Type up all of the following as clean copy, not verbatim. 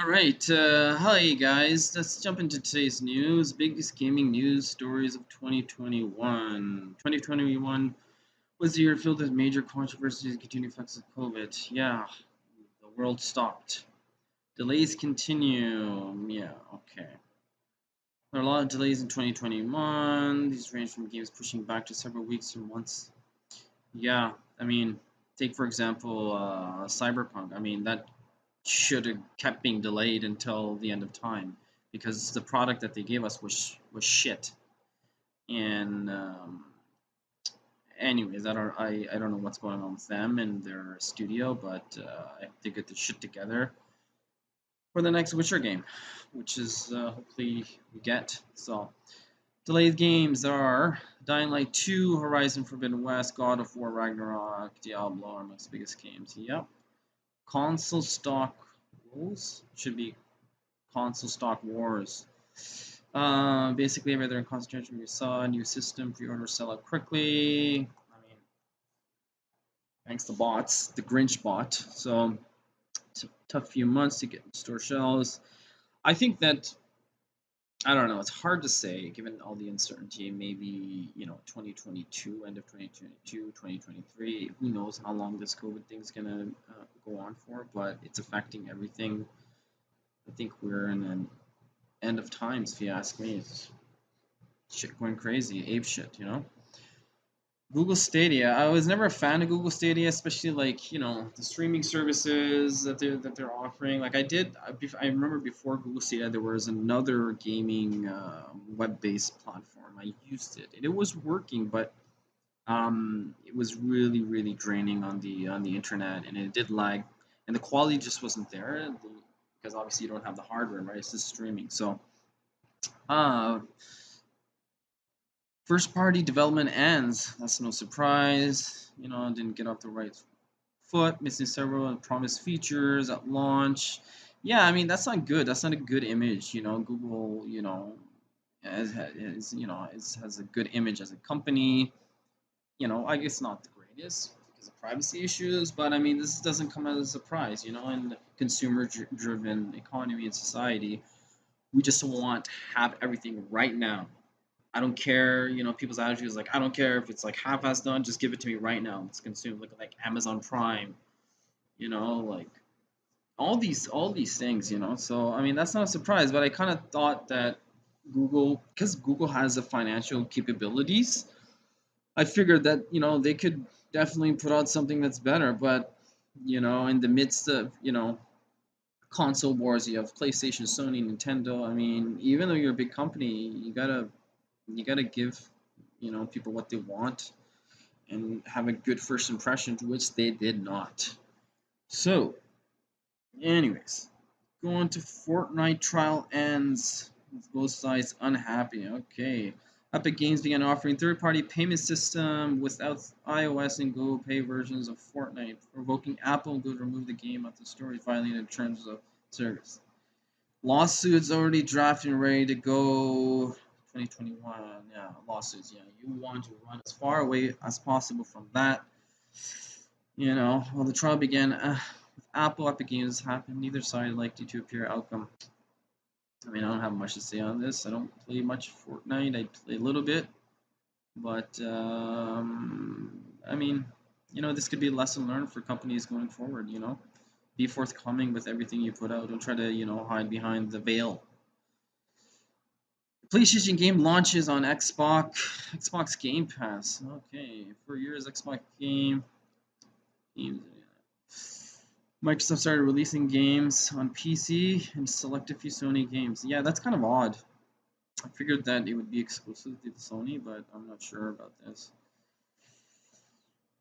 Right, hi guys. Let's jump into today's news. Biggest gaming news stories of 2021. 2021 was the year filled with major controversies and continued effects of COVID. Yeah, the world stopped. Delays continue. Yeah, okay. There are a lot of delays in 2021. These range from games pushing back to several weeks or months. Yeah, I mean, take for example, Cyberpunk. I mean, that should have kept being delayed until the end of time because the product that they gave us was shit. And anyways, I don't know what's going on with them and their studio, but I hope they get the shit together for the next Witcher game, which is hopefully we get. So delayed games are Dying Light 2, Horizon Forbidden West, God of War Ragnarok, Diablo are amongst the biggest games. Yep. Console stock rules should be console stock wars. Basically, every other concentration we saw, new system, pre-order sell out quickly. I mean, thanks to bots, the Grinch bot. So it's a tough few months to get in store shelves. I think that I don't know. It's hard to say given all the uncertainty. Maybe 2022, end of 2022, 2023. Who knows how long this COVID thing's gonna go on for? But it's affecting everything. I think we're in an end of times, if you ask me. It's shit going crazy, ape shit. Google Stadia. I was never a fan of Google Stadia, especially like the streaming services that they're offering. Like I remember before Google Stadia, there was another gaming web-based platform. I used it, and it was working, but it was really draining on the internet, and it did lag, and the quality just wasn't there because obviously you don't have the hardware, right? It's just streaming, so. Uh, First party development ends. That's no surprise. Didn't get off the right foot, missing several promised features at launch. Yeah, I mean that's not good. That's not a good image. Google, has a good image as a company. I guess not the greatest because of privacy issues, but I mean this doesn't come as a surprise. In the consumer-driven economy and society, we just want to have everything right now. I don't care, people's attitude is like, I don't care if it's like half-ass done, just give it to me right now. Let's consume. Look at like Amazon Prime, like all these things. So I mean that's not a surprise, but I kind of thought that because Google has the financial capabilities, I figured that they could definitely put out something that's better. But in the midst of console wars, you have PlayStation, Sony, Nintendo. I mean, even though you're a big company, you gotta give people what they want and have a good first impression, which they did not. So, anyways, going to Fortnite trial ends with both sides unhappy. Okay. Epic Games began offering third-party payment system without iOS and Google Pay versions of Fortnite, provoking Apple and Google to remove the game off the store, violating terms of service. Lawsuits already drafted and ready to go. 2021, yeah, lawsuits. Yeah, you want to run as far away as possible from that. Well, the trial began with Apple, Epic Games happened. Neither side likely to appear outcome. I mean, I don't have much to say on this. I don't play much Fortnite. I play a little bit, but I mean, this could be a lesson learned for companies going forward. Be forthcoming with everything you put out. Don't try to hide behind the veil. PlayStation game launches on Xbox Game Pass. Okay, for years Xbox games. Microsoft started releasing games on PC and select a few Sony games. Yeah, that's kind of odd. I figured that it would be exclusive to Sony, but I'm not sure about this.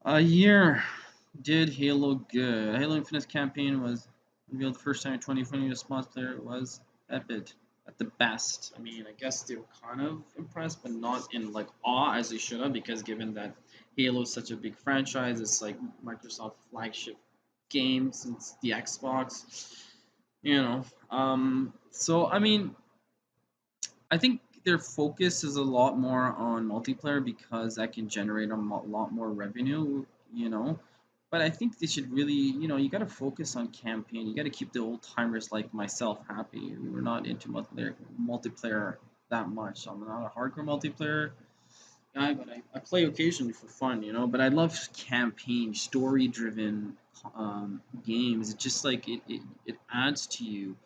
A year did Halo good. Halo Infinite campaign was revealed the first time in 2020. Response player was Epic at the best. I mean, I guess they were kind of impressed, but not in like awe as they should have, because given that Halo is such a big franchise, it's like Microsoft flagship game since the Xbox. So I mean, I think their focus is a lot more on multiplayer because that can generate a lot more revenue. You know, But I think they should really, you got to focus on campaign. You got to keep the old timers like myself happy. We were not into multiplayer that much. I'm not a hardcore multiplayer guy, but I play occasionally for fun, But I love campaign, story driven games. It just like it adds to you,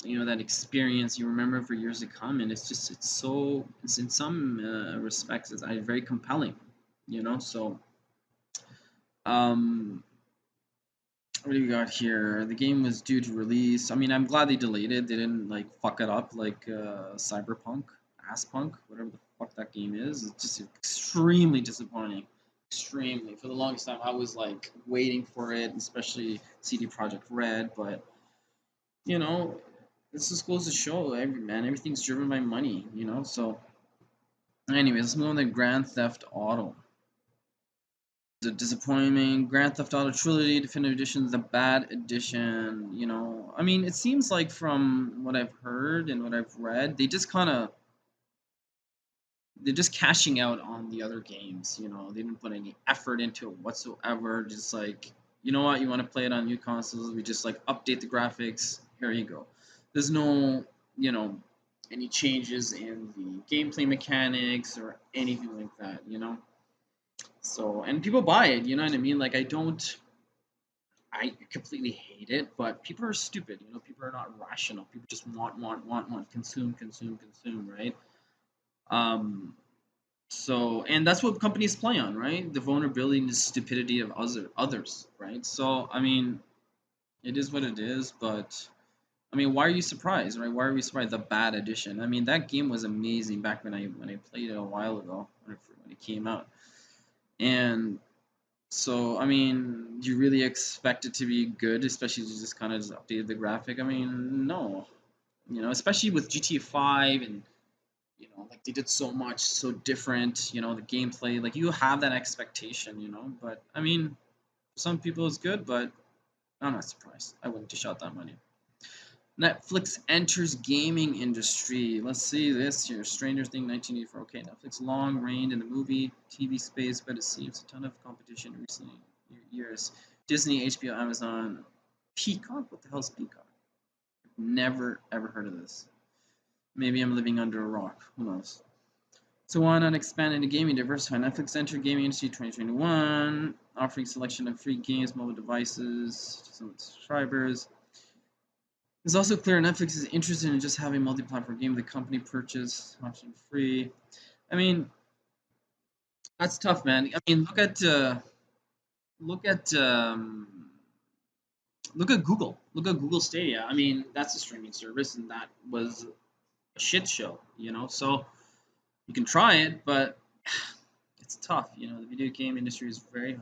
that experience you remember for years to come, and it's in some respects it's very compelling, So um, what do we got here? The game was due to release. I mean, I'm glad they delayed it. They didn't like fuck it up like Cyberpunk, Asspunk, whatever the fuck that game is. It's just extremely disappointing. Extremely. For the longest time, I was like waiting for it, especially CD Projekt Red. But you know, this just goes to show, everything's driven by money. So, anyways, let's move on to Grand Theft Auto. The disappointment. Grand Theft Auto Trilogy Definitive Edition is a bad edition. I mean, it seems like from what I've heard and what I've read, they're just cashing out on the other games. They didn't put any effort into it whatsoever. Just like, you know what, you want to play it on new consoles, we just like update the graphics. Here you go. There's no, you know, any changes in the gameplay mechanics or anything like that. So, and people buy it, you know what I mean? Like, I completely hate it, but people are stupid, people are not rational. People just want, consume, consume, consume, right? Um, so, and that's what companies play on, right? The vulnerability and the stupidity of others, right? So, I mean, it is what it is, but I mean, why are you surprised, right? Why are we surprised? The bad edition. I mean, that game was amazing back when I played it a while ago when it came out, and so, I mean, do you really expect it to be good, especially if you just kind of just updated the graphic? I mean, no. Especially with GTA 5 and, like they did so much, so different, the gameplay, like you have that expectation, but I mean, for some people it's good, but I'm not surprised. I wouldn't dish out that money. Netflix enters gaming industry. Let's see this here. Stranger Things 1984. Okay, Netflix long reigned in the movie, TV space, but it seems a ton of competition in recent years. Disney, HBO, Amazon, Peacock. What the hell is Peacock? Never ever heard of this. Maybe I'm living under a rock. Who knows? So why not expand into gaming? Diversify. Netflix entered gaming industry 2021, offering selection of free games, mobile devices to some subscribers. It's also clear Netflix is interested in just having multi-platform game. The company purchase option free. I mean, that's tough, man. I mean, look at look at Google. Look at Google Stadia. I mean, that's a streaming service, and that was a shit show. So you can try it, but it's tough. The video game industry is very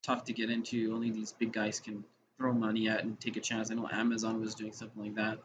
tough to get into. Only these big guys can throw money at and take a chance. I know Amazon was doing something like that.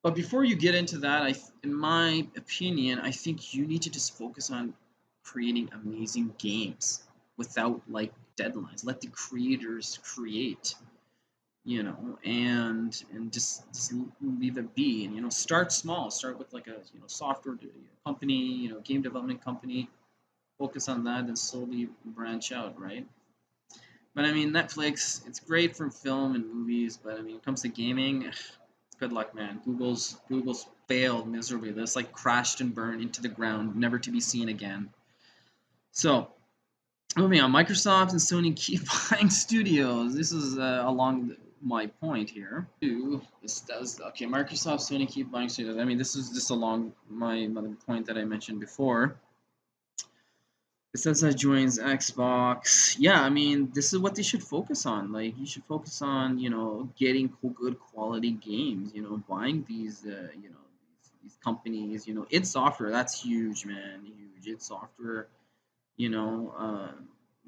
But before you get into that, in my opinion, I think you need to just focus on creating amazing games without like deadlines. Let the creators create, and just leave it be. And start small. Start with like a software company, game development company. Focus on that, and slowly branch out, right? But I mean, Netflix, it's great for film and movies, but I mean, when it comes to gaming, good luck, man. Google's failed miserably. This like crashed and burned into the ground, never to be seen again. So, moving on, Microsoft and Sony keep buying studios. This is along my point here. This does okay. Microsoft, Sony keep buying studios. I mean, this is just along my point that I mentioned before. Bethesda joins Xbox. Yeah, I mean, this is what they should focus on. Like, you should focus on, getting good quality games. Buying these, these companies. id Software. That's huge, man. Huge. id Software. You know,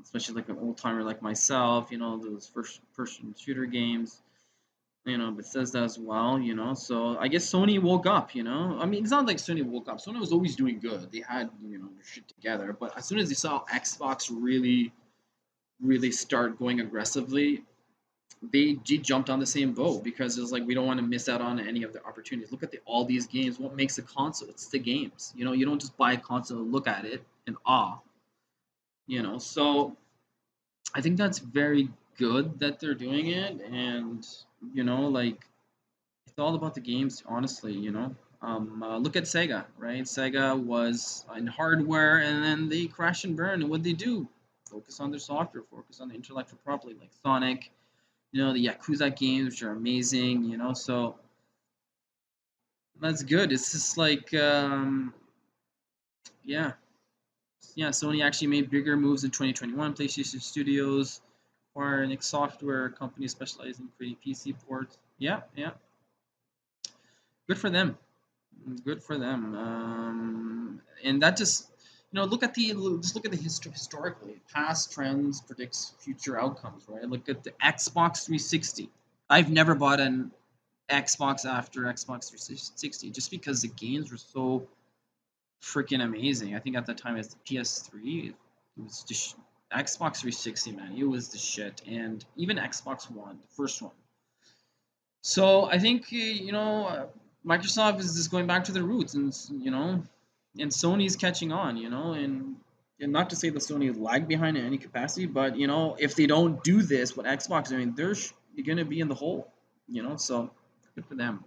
especially like an old timer like myself. Those first-person shooter games. Bethesda as well, so I guess Sony woke up, I mean, it's not like Sony woke up. Sony was always doing good. They had, their shit together. But as soon as they saw Xbox really, really start going aggressively, they jumped on the same boat because it was like, we don't want to miss out on any of the opportunities. Look at all these games. What makes a console? It's the games. You don't just buy a console and look at it in awe, so I think that's very good that they're doing it, and like it's all about the games, honestly. Look at Sega, right? Sega was in hardware, and then they crash and burn. And what they do? Focus on their software, focus on the intellectual property, like Sonic. The Yakuza games, which are amazing. So that's good. It's just like, yeah, yeah. Sony actually made bigger moves in 2021. PlayStation Studios, acquired Nick Software, a company specializing in creating PC ports. Yeah, yeah, good for them. Good for them. And that just, look at the history historically. Past trends predicts future outcomes, right? Look at the Xbox 360. I've never bought an Xbox after Xbox 360 just because the games were so freaking amazing. I think at the time it's the PS3. It was just Xbox 360, man. It was the shit, and even Xbox One, the first one. So I think Microsoft is just going back to their roots, and Sony's catching on, and not to say that Sony is lag behind in any capacity, but if they don't do this, what Xbox is doing, they're going to be in the hole, So good for them.